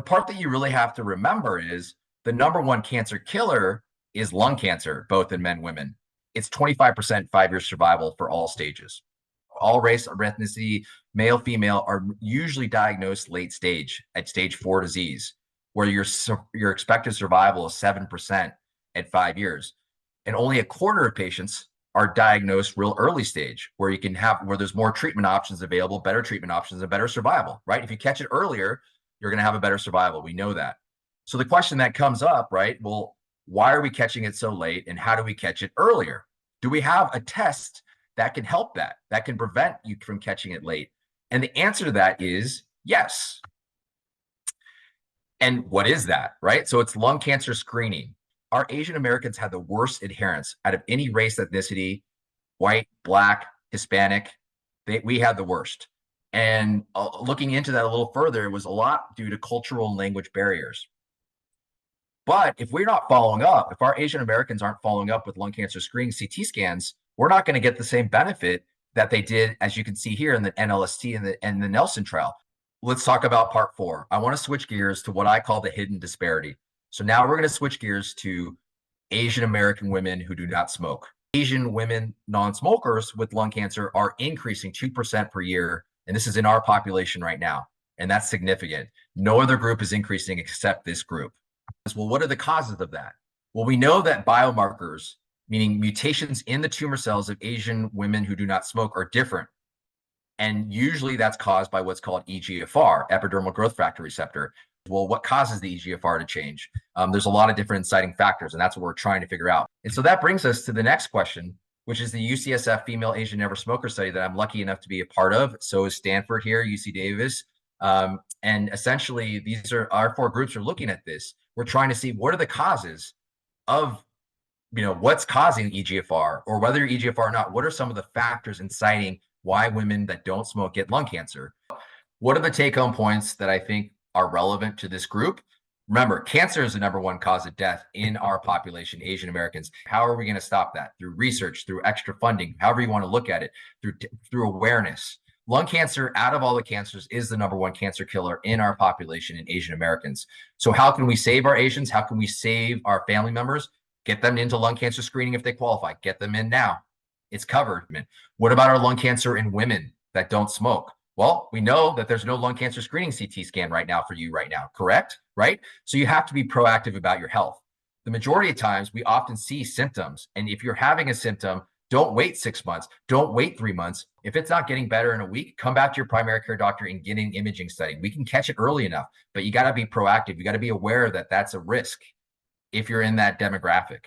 the part that you really have to remember is the number one cancer killer is lung cancer, both in men and women. It's 25% 5-year survival for all stages. All race, ethnicity, male, female are usually diagnosed late stage at stage 4 disease, where your expected survival is 7% at 5 years. And only a quarter of patients are diagnosed real early stage, where there's more treatment options available, better treatment options, and better survival, right? If you catch it earlier, you're going to have a better survival. We know that. So the question that comes up, right? Well, why are we catching it so late, and how do we catch it earlier? Do we have a test that can help that can prevent you from catching it late? And the answer to that is yes. And what is that, right? So it's lung cancer screening. Our Asian Americans have the worst adherence out of any race, ethnicity, white, black, Hispanic. We have the worst. And looking into that a little further, it was a lot due to cultural and language barriers. But if we're not following up, if our Asian Americans aren't following up with lung cancer screening CT scans, we're not going to get the same benefit that they did, as you can see here in the NLST and the Nelson trial. Let's talk about part 4. I want to switch gears to what I call the hidden disparity. So now we're going to switch gears to Asian American women who do not smoke. Asian women non-smokers with lung cancer are increasing 2% per year. And this is in our population right now. And that's significant. No other group is increasing except this group. Well, what are the causes of that? Well, we know that biomarkers, meaning mutations in the tumor cells of Asian women who do not smoke, are different. And usually that's caused by what's called EGFR, epidermal growth factor receptor. Well, what causes the EGFR to change? There's a lot of different inciting factors, and that's what we're trying to figure out. And so that brings us to the next question, which is the UCSF Female Asian Never Smoker study that I'm lucky enough to be a part of. So is Stanford here, UC Davis. And essentially, these are our 4 groups are looking at this. We're trying to see what are the causes of, what's causing EGFR, or whether EGFR or not, what are some of the factors inciting why women that don't smoke get lung cancer? What are the take-home points that I think are relevant to this group? Remember, cancer is the number 1 cause of death in our population, Asian Americans. How are we going to stop that? Through research, through extra funding, however you want to look at it, through awareness. Lung cancer, out of all the cancers, is the number 1 cancer killer in our population in Asian Americans. So how can we save our Asians? How can we save our family members? Get them into lung cancer screening if they qualify. Get them in now. It's covered. What about our lung cancer in women that don't smoke? Well, we know that there's no lung cancer screening CT scan right now for you right now, correct? Right? So you have to be proactive about your health. The majority of times we often see symptoms. And if you're having a symptom, don't wait 6 months. Don't wait 3 months. If it's not getting better in a week, come back to your primary care doctor and get an imaging study. We can catch it early enough, but you got to be proactive. You got to be aware that that's a risk if you're in that demographic.